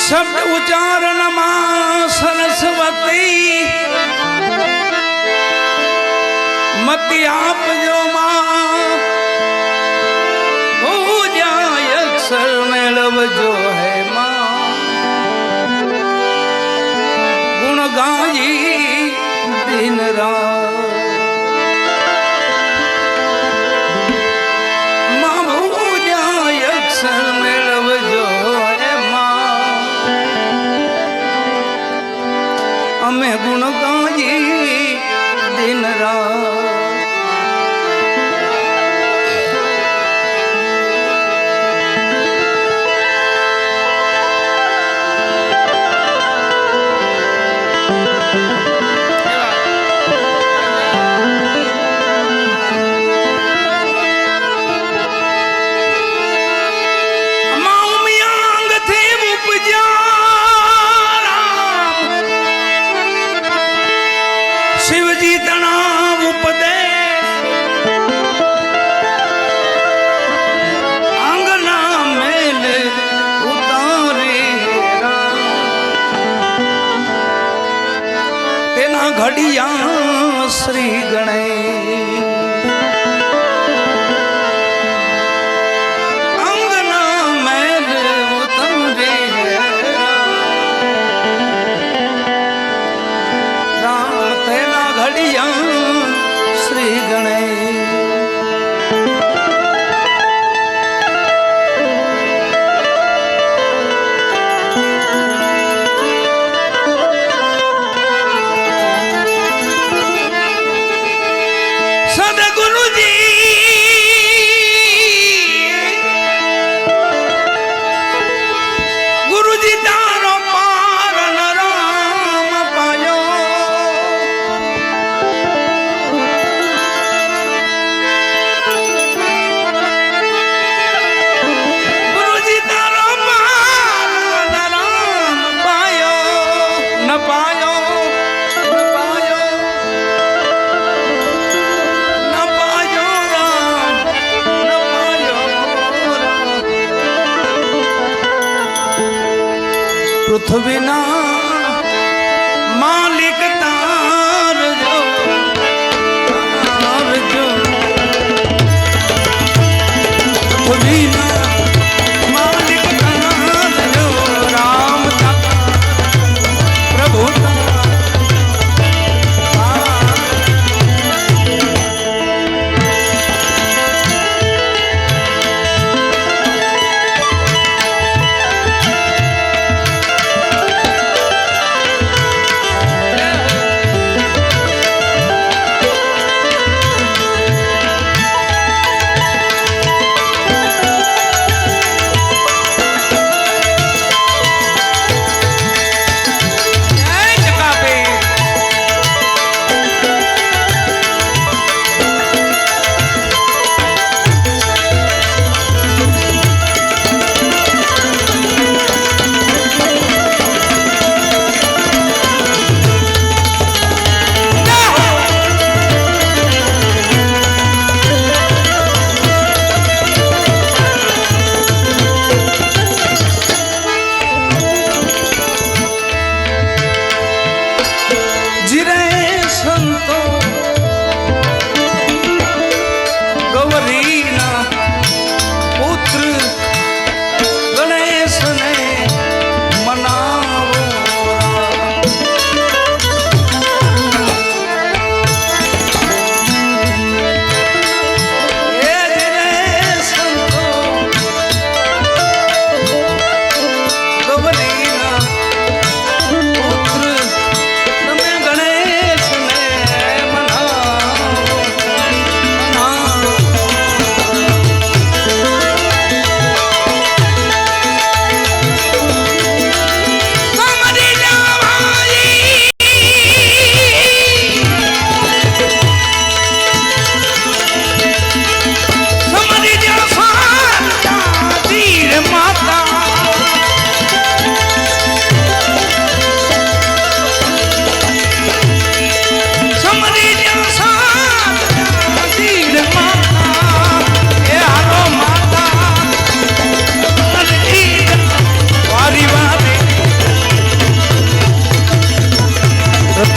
शब्द उच्चारण मां सरस्वती मति आप जो मां हो जाए अक्षर मेलव जो है मां गुण गाजी दिन रात मां हो जाए अक्षर मेलव जो है मां हमें गुण गाजी दिन रात शिवजी तनाव उपदेश आंगना मेल उतारे तेना घड़िया श्री गणेश आंगना मेल उतारे घड़िया श्री गणेश सदगुरु जी गुरु जी तारो पार राम पायो पृथ्वी ना मालिक तार जो पृथ्वी ना मालिक तार जो राम प्रभु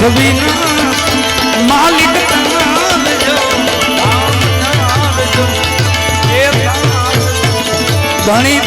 વિના માલિક તનાવજો એ ધણી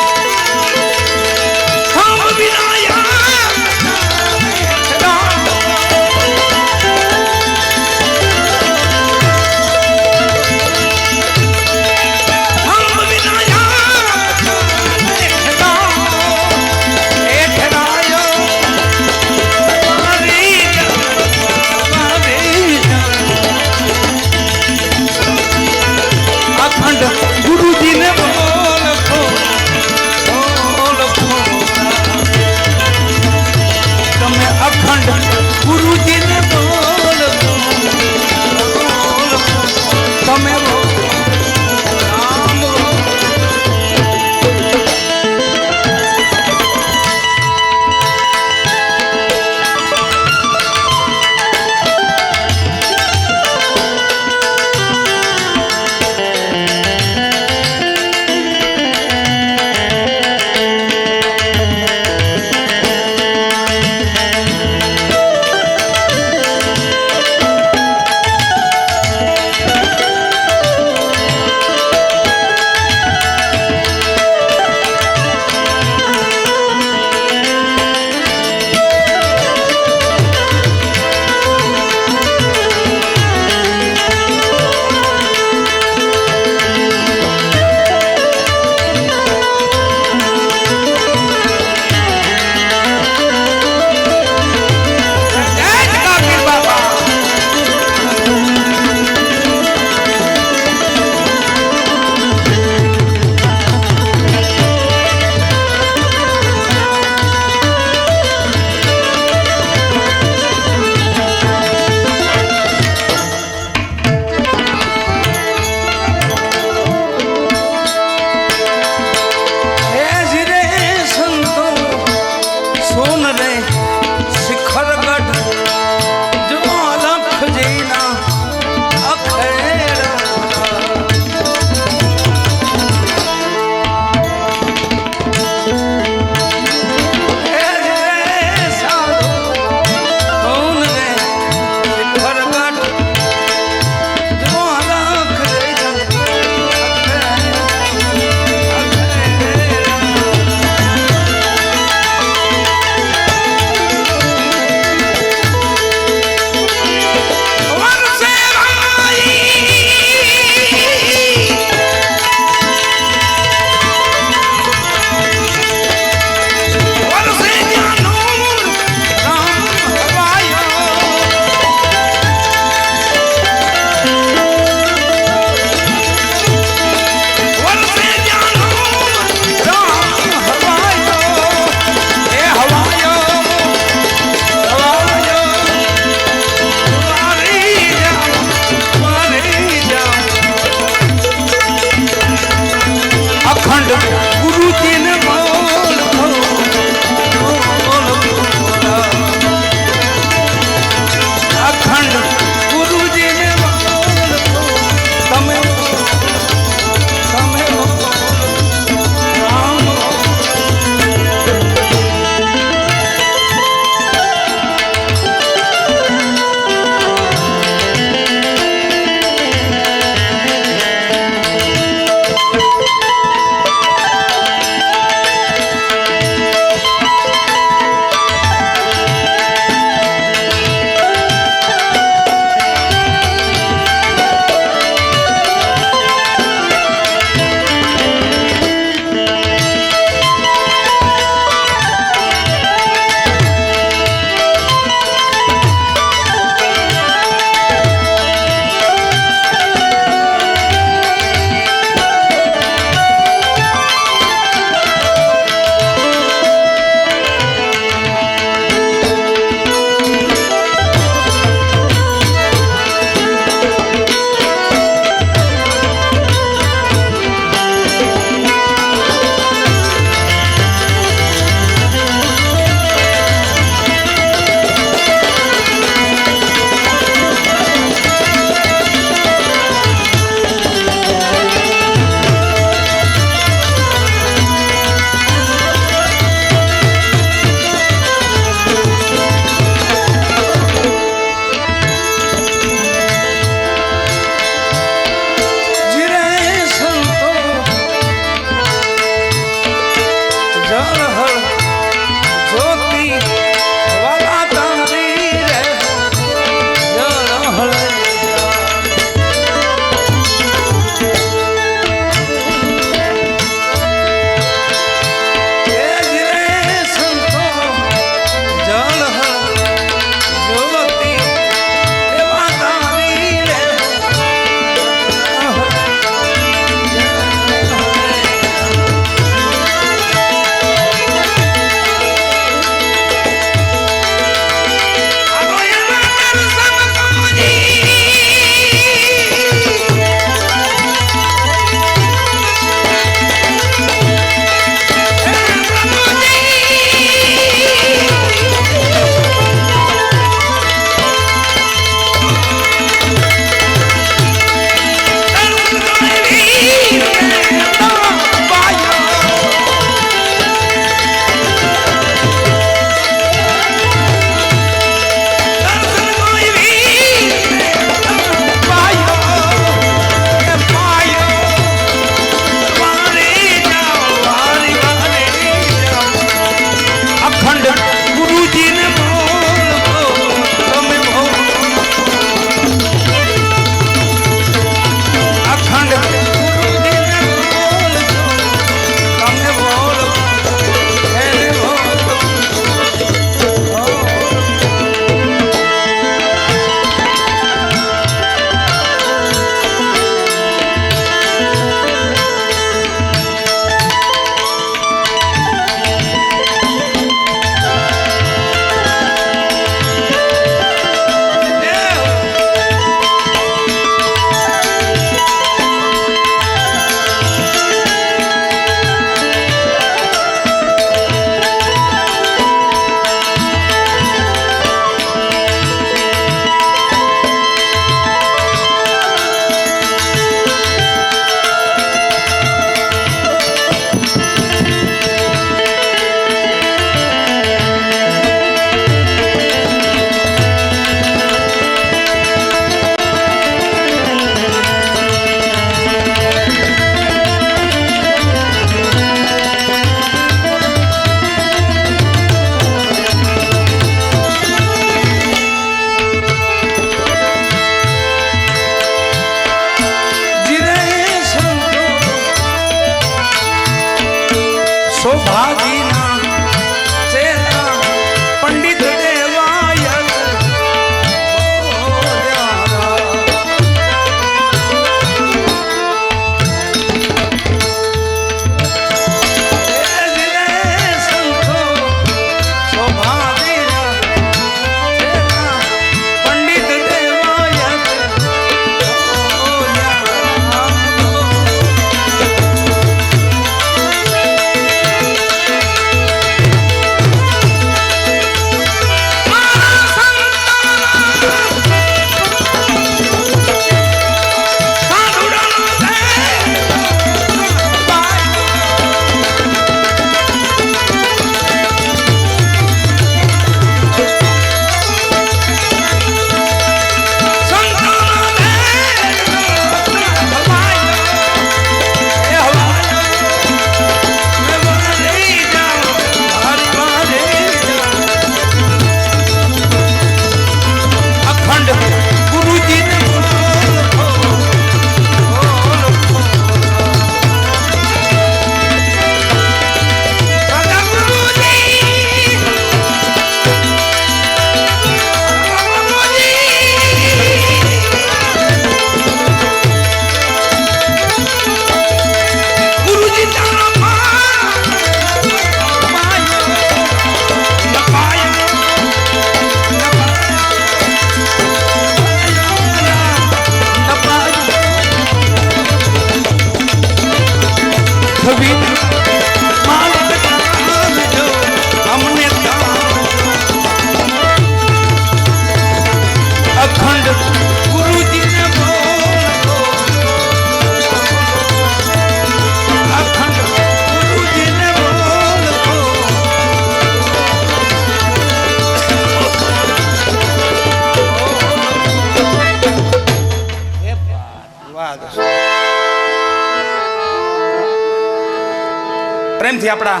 પ્રેમથી આપણા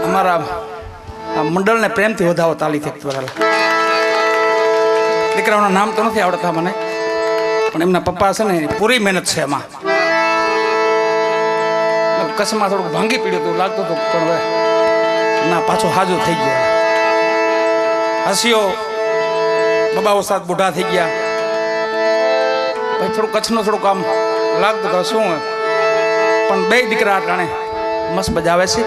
અમારા મંડળને પ્રેમથી વધાવો તાલીથી દીકરાઓના નામ તો નથી આવડતા મને, પણ એમના પપ્પા છે ને પૂરી મહેનત છે એમાં. કચ્છમાં થોડુંક ભાંગી પીડ્યું હતું લાગતું હતું, પણ હવે ના પાછું હાજુ થઈ ગયું. હસીઓ બબાઓ સાથ બુઢા થઈ ગયા. ભાઈ થોડું કચ્છનું થોડુંક આમ લાગતું હતું શું, પણ બે દીકરા ટાણે મસ્ત બજાવે છે.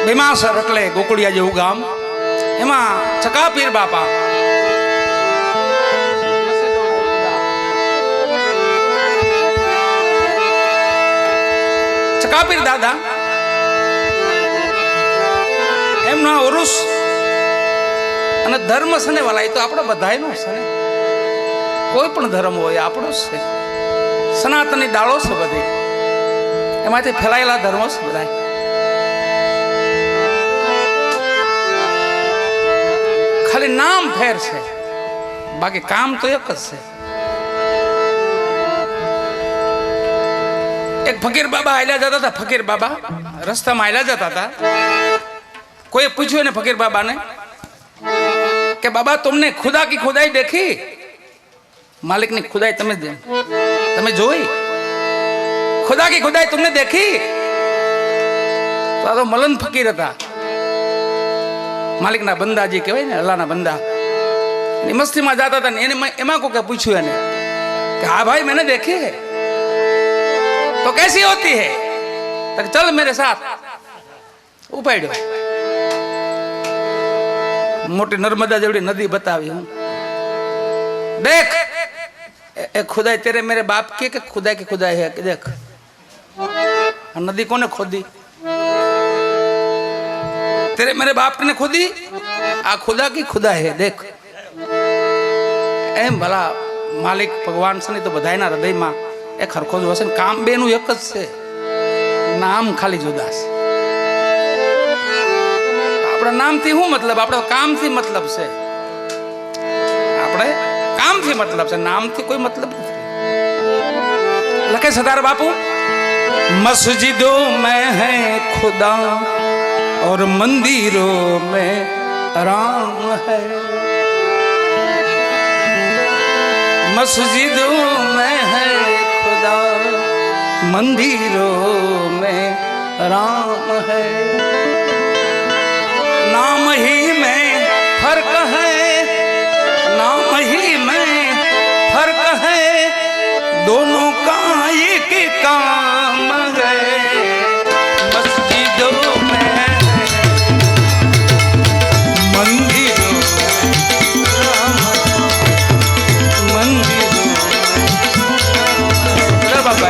ભીમાસર એટલે ગોકુળિયા જેવું ગામ, એમાં ચકાપીર બાપા ચકાપીર દાદા એમનો ઉરુસ અને ધર્મ છે ને વાલા, એ તો આપણે બધાયનો છે ને, કોઈ પણ ધર્મ હોય આપણો છે. સનાતનની ડાળો છે બધી, એમાંથી ફેલાયેલા ધર્મો છે બધા. ખાલી નામ ફેર છે, બાકી કામ તો એક જ છે. એક ફકીર બાબા હાલ્યા જતા હતા. ફકીર બાબા રસ્તામાં હાલ્યા જતા હતા. कोई पूछो ने फकीर बाबा ने कि बाबा तुमने खुदा की खुदाई देखी? मालिक ने खुदाई तमे जोई? खुदा की खुदाई तुमने देखी? तो मलन फकीर था, मालिक ना बंदा जी कहवाय ने, अल्लाह ना बंदा. मस्ती में जाता था, एमा को क्या पूछू ने कि हाँ भाई मैंने देखी है. तो कैसी होती है? तो चल मेरे साथ. उपाड्यो, मोटी नर्मदा जेवड़ी नदी बतावी. हूं देख, ए खुदाई तेरे मेरे बाप की कि खुदा की खुदाई है? कि देख नदी कोने खोदी? तेरे मेरे बाप ने खोदी, आ खुदा की खुदा है. देख एम भला मालिक भगवान से तो बधाई ना हृदय में एक हरखो जो हसे. काम बेनु एक ज छे, नाम खाली जुदा छे. अपना नाम थी हूँ मतलब, अपना काम थी मतलब से, अपने काम थी मतलब से, नाम थी कोई मतलब नहीं. लखे सदार बापू, मस्जिदों में है खुदा और मंदिरों में राम है. मस्जिदों में है खुदा, मंदिरों में राम है. नाम ही में फर्क है, नाम ही में फर्क है, दोनों का एक काम है. मस्जिदों में है, मंदिरों में राम, मंदिरों में बाबा.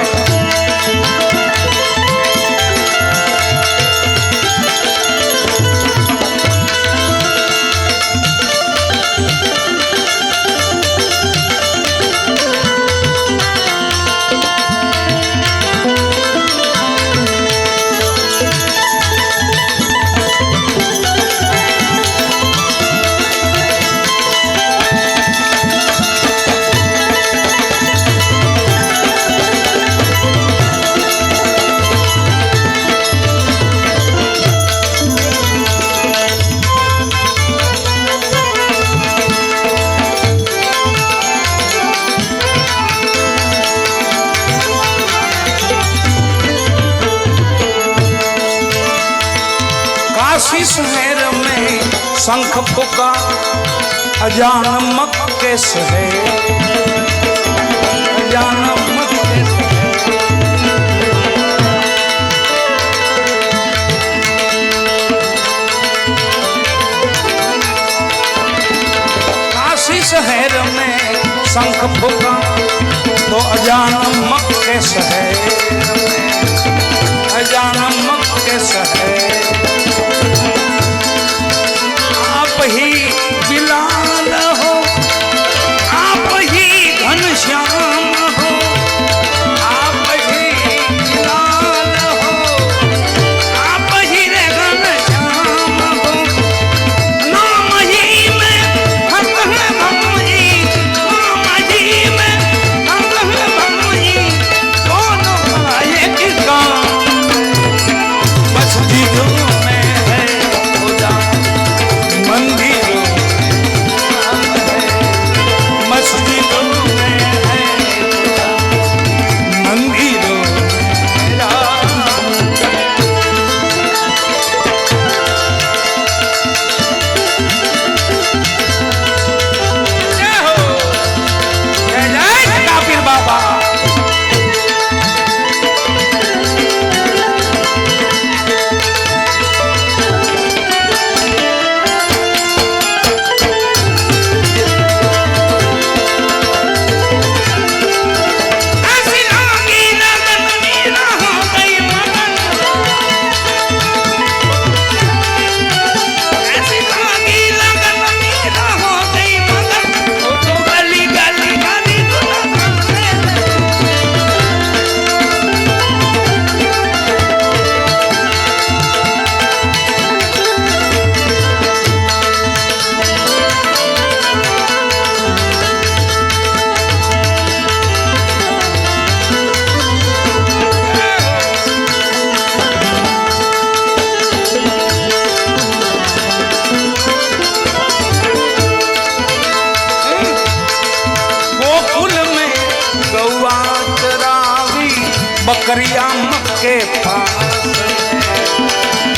शहर में शंख फूका अजान मक्के से है, अजान मक्के से काशी शहर में शंख फूका तो अजान मक्के से है, अजान मक्के से है. आप ही बिलाल हो, आप ही घनश्याम हो, आप ही बिलाल हो, आप ही रे घनश्याम हो. नाम ही में हक है भाई, नाम बकरिया मक्के पास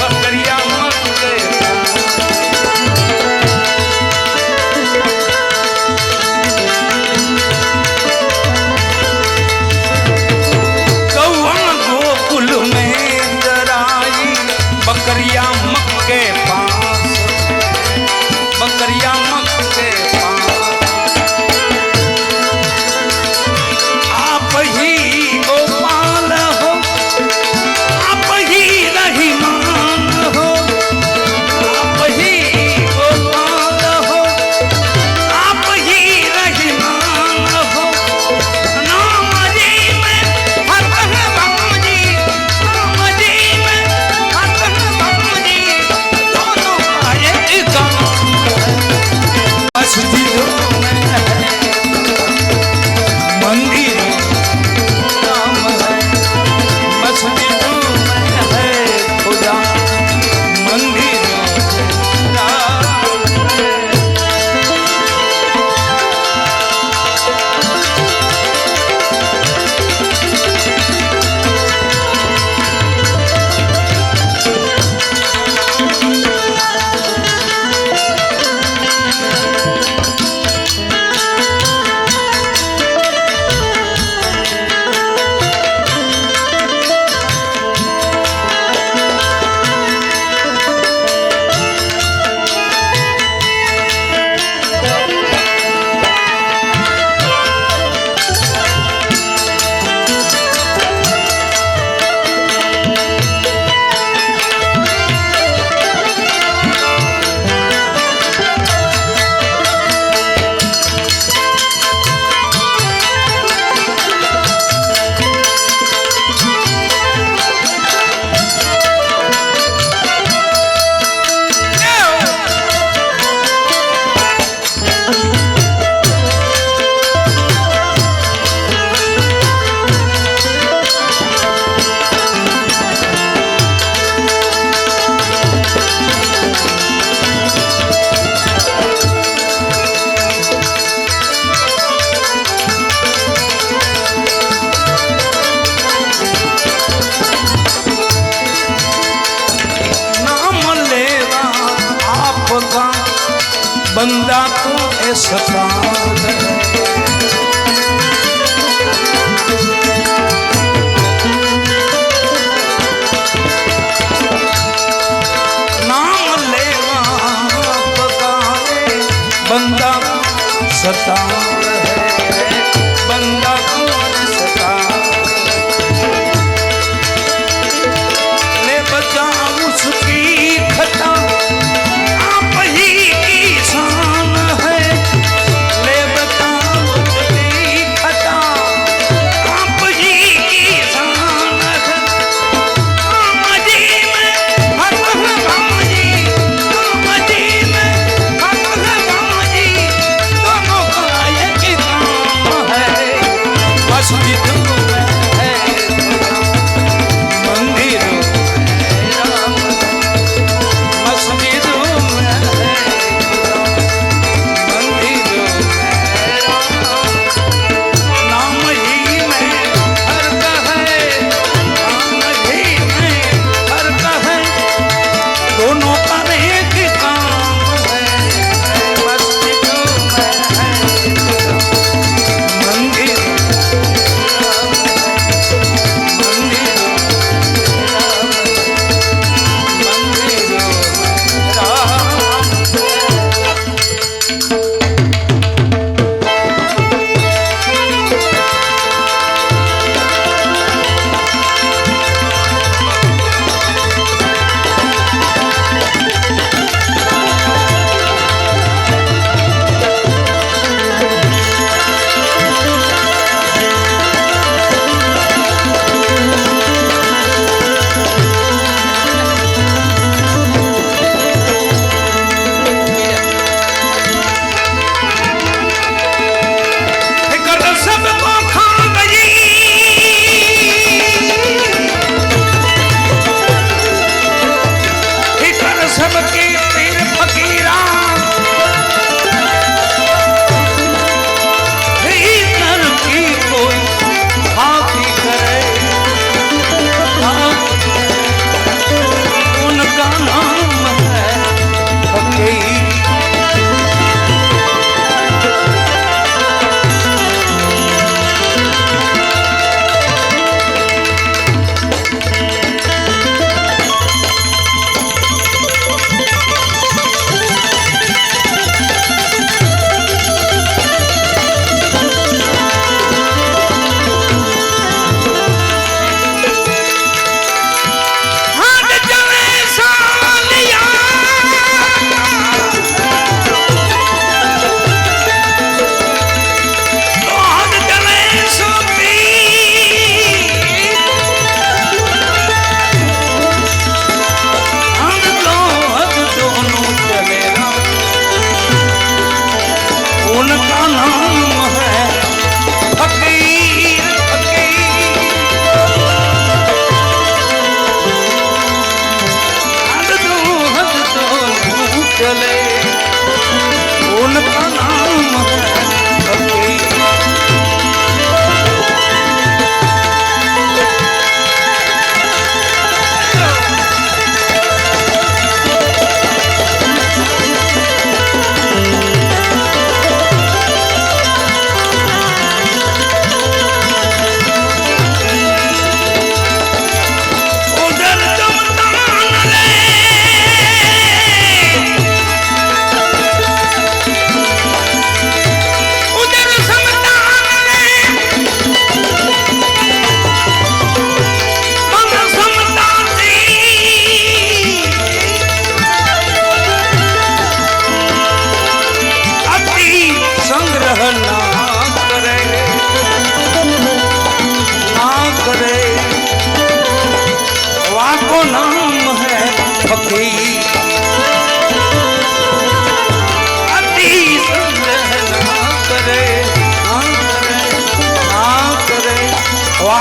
बकरिया मक्के गौआ गोकुल में चराई बकरिया मक्के पास बकरिया मक्के पास आप ही गोपाल हो आप ही रहीमान हो आप ही गोपाल हो आप ही रहीमान हो नाम जी में हक है बाबूजी नाम जी में हक है बाबूजी दोनों आए गाना असली में मंदिर नाम है मस्जिद में है खुदा मंदिर नाम है बंदा तो ऐसा है नाम लेवा पकाए बंदा सता है बंदा को सता ले बचा उसकी खता आप ही शान है ले बताओ तेरी खता आप ही की शान है राम जी में हक है बाबूजी राम जी में हक है बाबूजी दोनों का एक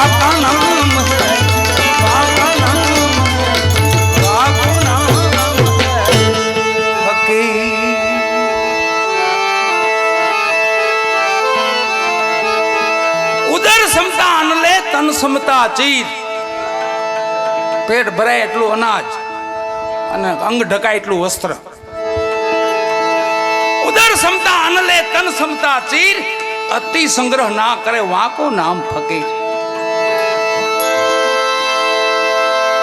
વાકા નામ હે વાકા નામ વાકો નામ ફકીર ઉદર સમતા અન્ન લે તન સમતા ચીર પેટ ભરાય એટલું અનાજ અને અંગ ઢકાય એટલું વસ્ત્ર ઉદર સમતા અન્ન લે તન સમતા ચીર અતિ સંગ્રહ ના કરે વાકો નામ ફકીર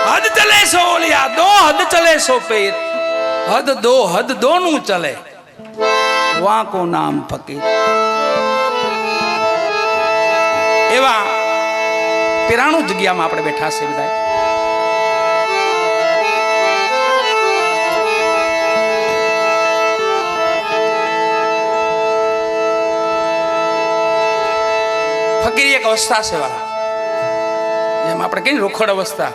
હદ ચલે સો ઓલિયા દો હદ ચલે સો પેર હદ દો નું ચલે વાકો નામ ફકીર એવા પિરાણું જગ્યામાં આપણે બેઠા છે બધા ફકીરી એક અવસ્થા છે વાળા જેમ આપણે કહીએ રોખડ અવસ્થા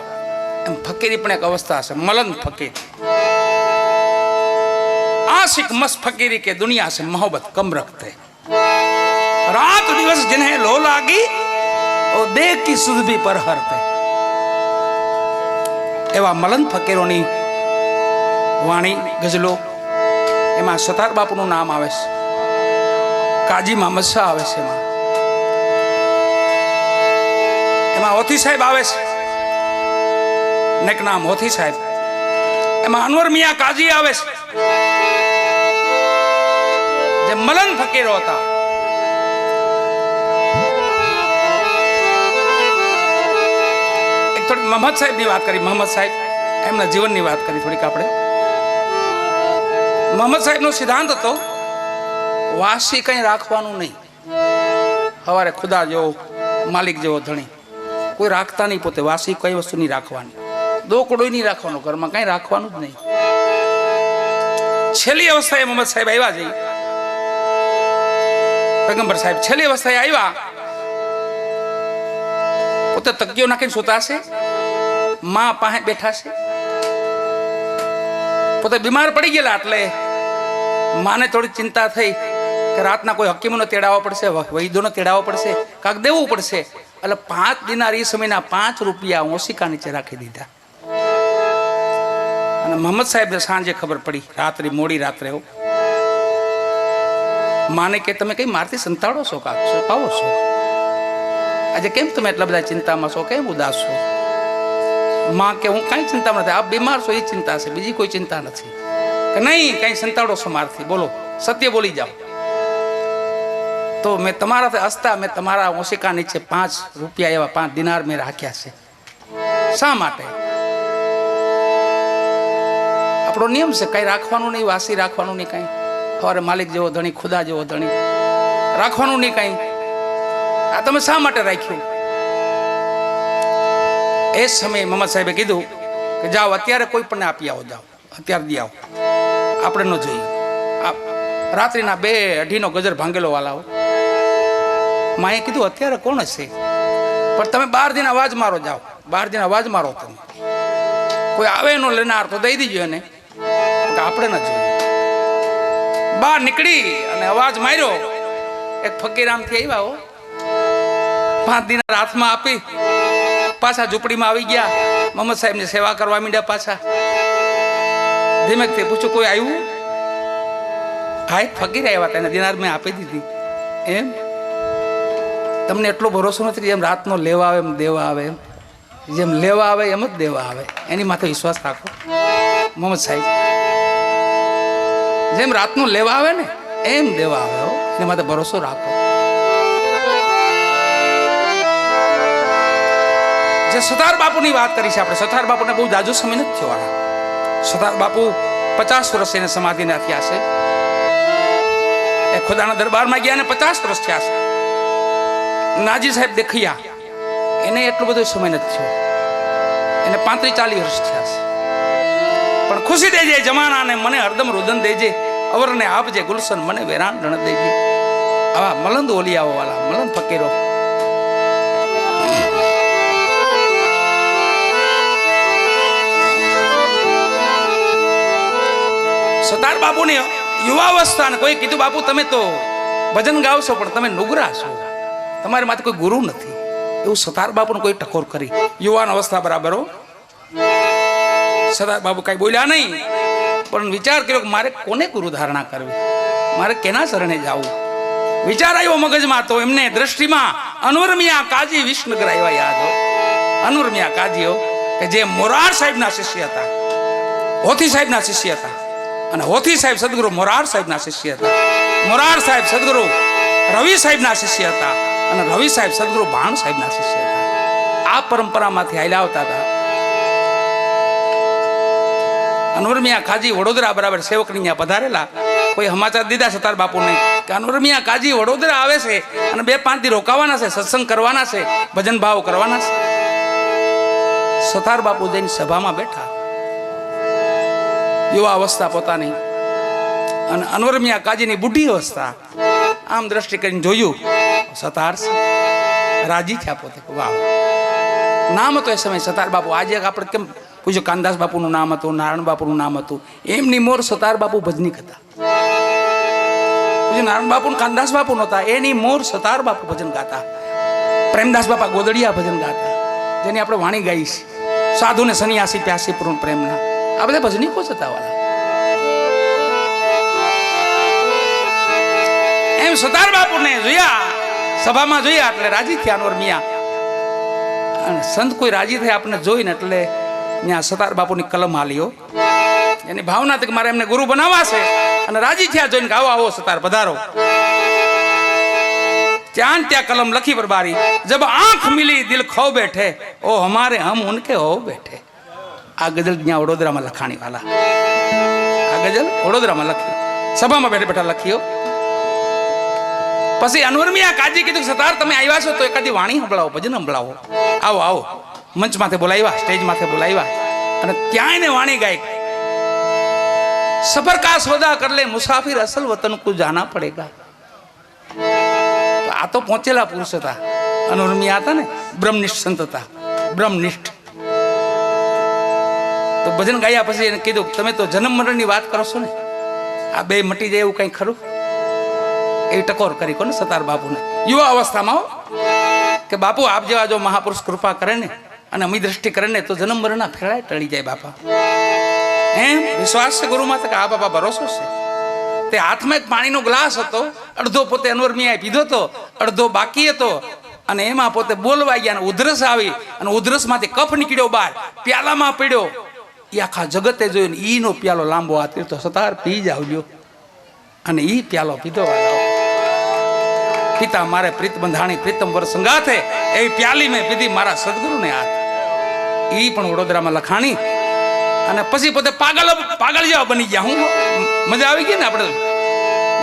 એમ ફકીરી પણ એક અવસ્થા છે મલન ફકીર આશિક મસ્ત ફકીરી કે દુનિયા से मोहब्बत कम रखते रात दिवस जिन्हें लो लागी और देख की सुध भी पर हरते એવા મલન ફકીરોની વાણી ગઝલો એમાં સતાર બાપુનું નામ આવે છે કાજી મહમદ શાહ આવે છે એમાં હોથી સાહેબ આવે છે નેક નામ હોથી સાહેબ એમાં અનવર મિયા કાજી આવે છે જે મલન ફકીરો હતા એક થોડીક મોહમ્મદ સાહેબ ની વાત કરી મોહમ્મદ સાહેબ એમના જીવનની વાત કરી થોડીક આપણે મોહમ્મદ સાહેબ નો સિદ્ધાંત હતો વાસી કઈ રાખવાનું નહીં સવારે ખુદા જેવો માલિક જેવો ધણી કોઈ રાખતા નહીં પોતે વાસી કઈ વસ્તુ નહીં રાખવાની દોકડો નહીં રાખવાનો ઘરમાં કઈ રાખવાનું જ નહીં છેલ્લી અવસ્થાએ મોહમ્મદ સાહેબ આવ્યા છે પેગમ્બર સાહેબ છેલ્લી અવસ્થાએ આવ્યા પોતે તકીઓ નાખીને સૂતા છે માં પાસે બેઠા છે પોતે બીમાર પડી ગયેલા એટલે માને થોડી ચિંતા થઈ કે રાતના કોઈ હકીમોને તેડાવવો પડશે વૈદ્યોને તેડાવવો પડશે કાંક દેવું પડશે એટલે 5 દિનાર એ સમયના 5 રૂપિયા ઓશિકા નીચે રાખી દીધા અને મોહમ્મદ સાહેબને સાંજે ખબર પડી રાત્રે મોડી રાત્રે માને કે તમે કઈ મારથી સંતાડો છો કાક છો પાવો છો આજે કેમ તમે એટલા બધા ચિંતામાં છો કેમ ઉદાસ છો માં કે હું કઈ ચિંતામાં નથી આપ બીમાર છો એ ચિંતા છે બીજી કોઈ ચિંતા નથી કે નહીં કઈ સંતાડો છો મારથી બોલો સત્ય બોલી જાઓ તો મેં તમારાથી હસતા મેં તમારા ઓશિકા નીચે 5 રૂપિયા એવા 5 દિનાર મેં રાખ્યા છે શા માટે આપણો નિયમ છે કઈ રાખવાનું નહીં વાસી રાખવાનું નહીં કઈ સવારે માલિક જેવો ધણી ખુદા જેવો ધણી રાખવાનું નહીં કઈ આ તમે શા માટે રાખ્યું એ સમયે મોહમ્મદ સાહેબે કીધું કે જાઓ અત્યારે કોઈ પણ આપી આવો જાઓ અત્યારે દી આવો આપણે ન જોઈએ રાત્રિના 2-2:30 ગજર ભાંગેલો વાલાઓ માએ કીધું અત્યારે કોણ હશે પણ તમે 12 દિન અવાજ મારો જાઓ 12 દિન અવાજ મારો તમે કોઈ આવે એનો લેનાર તો દઈ દીજો એને આપણે ન જોઈએ બહાર નીકળી અને અવાજ માર્યો એક ફકીર આમથી આવ્યા હો 5 દિનાર હાથમાં આપી પાછા ઝૂંપડીમાં આવી ગયા મોહમ્મદ સાહેબની સેવા કરવા માંડ્યા પાછા ધીમેકથી પૂછ્યું કોઈ આવ્યું હા એક ફકીર આવ્યા હતા એને દિનાર મેં આપી દીધી એમ તમને એટલો ભરોસો નથી જેમ રાતનો લેવા આવે એમ દેવા આવે એમ જેમ લેવા આવે એમ જ દેવા આવે એની માથે વિશ્વાસ રાખો મોહમ્મદ સાહેબ જેમ રાતનો લેવા આવે ને એમ દેવા આવે એની માથે ભરોસો રાખો જે સતાર બાપુની વાત કરી છે આપણે સતાર બાપુને બહુ જાજો સમય નથી થયો વાળા સતાર બાપુ 50 વર્ષ એને સમાધિના થયા છે એ ખુદાના દરબારમાં ગયા ને 50 વર્ષ થયા છે નાજી સાહેબ દેખિયા એને એટલો બધો સમય નથી થયો એને 35-40 વર્ષ થયા છે પણ ખુશી દેજે જમાનાને મને હરદમ રુદન દેજે અવરને આપજે ગુલશન મને વેરાન રણ દેજે આવા મલંદ ઓલિયાઓ વાળા મલંદ ફકીરો સતાર બાપુની યુવાવસ્થાને કોઈ કીધું બાપુ તમે તો ભજન ગાવશો પણ તમે નુગરા છો તમારી માથે કોઈ ગુરુ નથી એવું સતાર બાપુને કોઈ ટકોર કરી. યુવાન અવસ્થા બરાબર હો. સતાર બાપુ કઈ બોલ્યા નહીં, પણ વિચાર કર્યો કે મારે કોને ગુરુ ધારણા કરવી, મારે કેના શરણે જવું. વિચાર આવ્યો મગજમાં, તો એમને દ્રષ્ટિમાં અનવરમિયા કાજી વિસનગર આવ્યા યાદ હો. અનવરમિયા કાજીઓ કે જે મોરાર સાહેબના શિષ્ય હતા, હોથી સાહેબના શિષ્ય હતા, અને હોથી સાહેબ સદગુરુ મોરાર સાહેબના શિષ્ય હતા. મોરાર સાહેબ સદગુરુ રવિ સાહેબના શિષ્ય હતા, અને રવિ સાહેબ સદગુરુ ભાણ સાહેબના શિષ્ય હતા. આ પરંપરામાંથી હાલ્યા આવતા હતા. અનવરમિયા કાજી વડોદરા બરાબર સેવકની ત્યાં પધારેલા. કોઈ સમાચાર દીધા સતાર બાપુને કે અનવરમિયા કાજી વડોદરા આવે છે અને 2-5 દી રોકાવાના છે, સત્સંગ કરવાના છે, ભજન ભાવ કરવાના છે. સતાર બાપુ જઈને સભામાં બેઠા, યુવા અવસ્થા પોતાની, અને અનવરમિયા કાજીની બુઢી અવસ્થા. આમ દ્રષ્ટિ કરીને જોયું, સતાર રાજી થયા પોતે. વાહ, નામ હતો એ સમય સતાર બાપુ. આજે આપણે કેમ પૂછ્યું કાનદાસ બાપુનું નામ હતું, નારાયણ બાપુનું નામ હતું, એમની મોર સતાર બાપુ ભજનીક હતા. નારાયણ બાપુ કાનદાસ બાપુ નહોતા, એની મોર સતાર બાપુ ભજન ગાતા. પ્રેમદાસ બાપા ગોદડિયા ભજન ગાતા, જેની આપણે વાણી ગાઈ છે. સાધુ ને સન્યાસી પ્યાસી પૂર્ણ પ્રેમના, આ બધા ભજનીકો જ હતા વાળા. એમ સતાર બાપુને જોયા, સભામાં જોયા એટલે રાજી થયા અનવરમિયા. અને સંત કોઈ રાજી થાય આપણને જોઈને એટલે ત્યાં સતાર બાપુની કલમ હાલ્યો. એની ભાવના હતી કે મારે એમને ગુરુ બનાવવા છે, અને રાજી થયા જોઈને કે આવો આવો સતાર પધારો. ત્યાં કલમ લખી પર બારી, જબ આંખ મિલી દિલ ખો બેઠે, ઓ હમારે હમ ઉનકે હો બેઠે. આ ગઝલ ત્યાં વડોદરામાં લખાણી વાલા, આ ગઝલ વડોદરામાં લખી, સભામાં બેઠા બેઠા લખ્યો. પછી અનવરમિયા કાજી કીધું સતાર તમે આવ્યા છો તો એકાદી વાણી સંભળાવો, ભજન સંભળાવો. આવો આવો. મંચ માથે બોલાવ્યા, સ્ટેજ માથે બોલાવ્યા, અને ત્યાં એને વાણી ગાઈ. સફર કા સોદા કર લે મુસાફિર અસલ વતન કો જાના પડેગા. આ તો પહોંચેલા પુરુષ હતા. અનવરમિયા હતા ને, બ્રહ્મનિષ્ઠ સંત હતા, બ્રહ્મનિષ્ઠ. તો ભજન ગાયા પછી એને કીધું તમે તો જન્મ મરણની વાત કરો છો ને, આ બે મટી જાય એવું કઈ ખરું? એવી ટકોર કરી કોને સતાર બાપુને યુવા અવસ્થામાં, કે બાપુ આપ જેવા જો મહાપુરુષ કૃપા કરે ને અને અમી દ્રષ્ટિ કરે ને તો જન્મ મરણના ફેરાય ટળી જાય બાપા. એમ વિશ્વાસ છે ગુરુમાં, કે આ બાપા ભરોસો છે. તે હાથમાં એક પાણીનો ગ્લાસ હતો, અડધો પોતે અનવરમિયાએ પીધો હતો, અડધો બાકી હતો, અને એમાં પોતે બોલવા ગયા, અને ઉધરસ આવી, અને ઉધરસમાંથી કફ નીકળ્યો બહાર, પ્યાલામાં પડ્યો. એ આખા જગતે જોઈને ઈનો પ્યાલો લાંબો હાથ તો સતાર પી જ આવ્યો, અને ઈ પ્યાલો પીધો. પિતા મારે પ્રીત બંધાણી પ્રીતમ વર સંગાથે, એવી પ્યાલી મેં પીધી મારા સદગુરુને હાથ. ઈ પણ વડોદરામાં લખાણી. અને પછી પોતે પાગલ જેવા બની ગયા. હું મજા આવી ગઈ ને, આપણે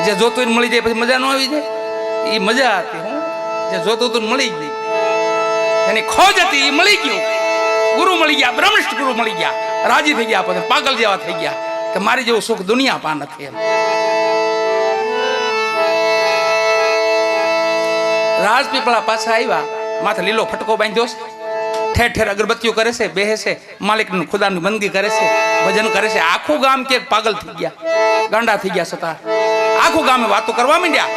જે જોતું મળી જાય પછી મજા ન આવી જાય, એ મજા હતી. હું જે જોતું હતું મળી ગઈ, એની ખોજ હતી એ મળી ગયું. ગુરુ મળી ગયા, બ્રહ્મનિષ્ઠ ગુરુ મળી ગયા, રાજી થઈ ગયા, પોતે પાગલ જેવા થઈ ગયા કે મારી જેવું સુખ દુનિયા પા નથી. એમ રાજપીપળા પાછા આવ્યા, માથે લીલો ફટકો બાંધ્યો છે, ઠેર ઠેર અગરબત્તીઓ કરે છે, બેહે છે, માલિકની ખુદાની બંદગી કરે છે, ભજન કરે છે. આખું ગામ કે પાગલ થઈ ગયા, ગાંડા થઈ ગયા. સતાર આખું ગામે વાતો કરવા માંડ્યા.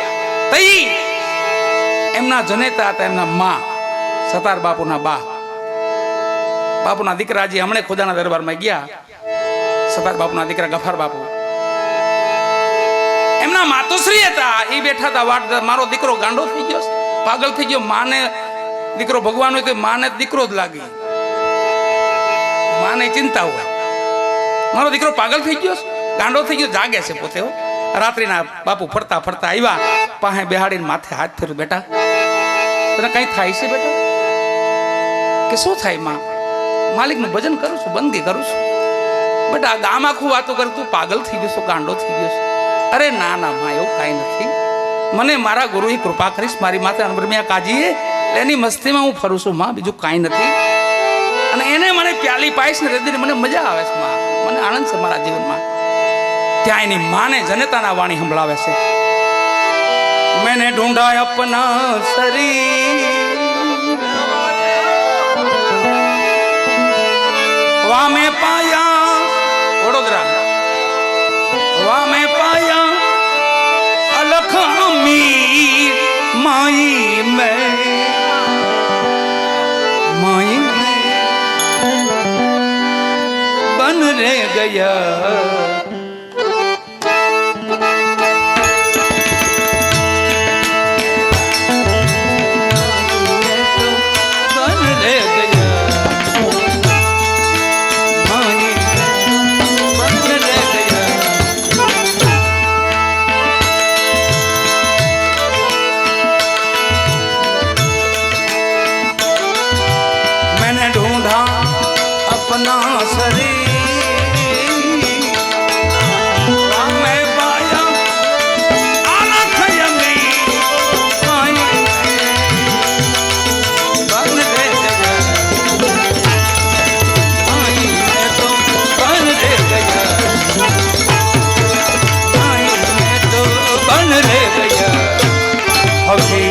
તઈ એમના જનેતા હતા એમના માં, સતાર બાપુના બા, બાપુના દીકરાજી હમણે ખુદાના દરબારમાં ગયા. સતાર બાપુના દીકરા ગફાર બાપુ, એમના માતુશ્રી હતા, એ બેઠા હતા વાટ, મારો દીકરો ગાંડો થઈ ગયો, પાગલ થઈ ગયો. માને દીકરો ભગવાન હોય તો માને દીકરો જ લાગે, માને ચિંતા હોય, મારો દીકરો પાગલ થઈ ગયો, ગાંડો થઈ ગયો. જાગે છે પોતે. રાત્રિના બાપુ ફરતા ફરતા આવ્યા, પાસે બેહાડીને માથે હાથ ફેર્યું, બેટા તને કઈ થાય છે બેટા? કે શું થાય માં? માલિકનું ભજન કરું છું, બંદી કરું છું. બેટા ગામ આખું વાતો કર, તું પાગલ થઈ ગયો છો, ગાંડો થઈ ગયો છે. અરે ના ના માં, એવું કઈ નથી. મને મારા ગુરુએ કૃપા કરીશ, મારી માથે અનવરમિયા કાજીએ, એની મસ્તીમાં હું ફરું છું માં, બીજું કાંઈ નથી. અને એને મને પ્યાલી પાઈશ ને હૃદયને મને મજા આવે છે માં, મને આનંદ છે મારા જીવનમાં. ત્યાં એની માને જનતાના વાણી સંભળાવે છે. મેને ઢૂંઢા અપના શરીર, વામે પાયા વડોદરા, વામે પાયા અલખ અમીર માઈ મેં, रे गया अपना शरीर मैं पाया आलख यमी बन रे गया मैं तो बन रे गया मैं तो बन रे गया हकी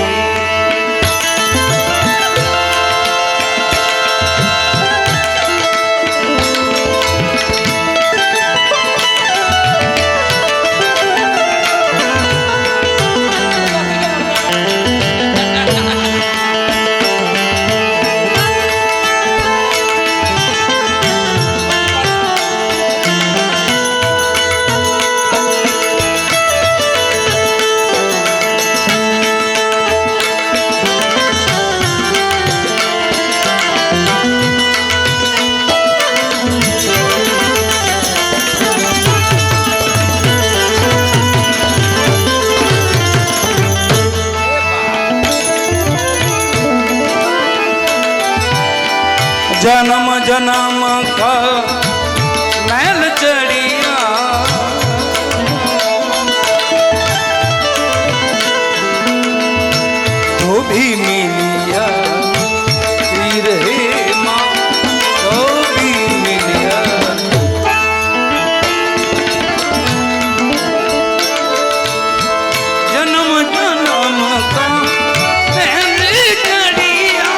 जन्म जन्म का मैल चढ़िया तो भी मिलिया तीर हे माँ तो भी मिलिया जन्म जन्म का मैल चढ़िया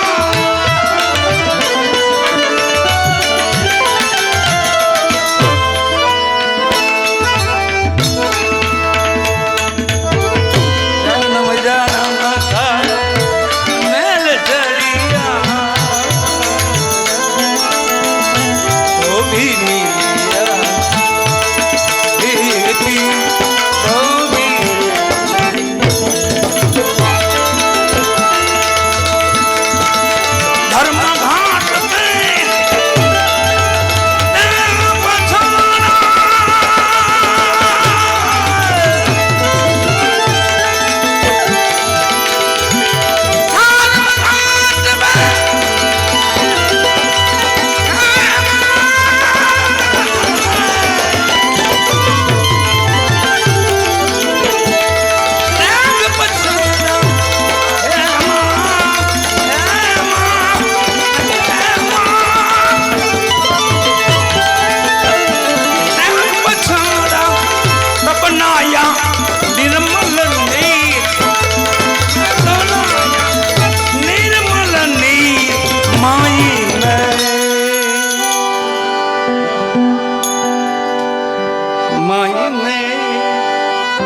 मायने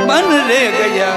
बन रे गया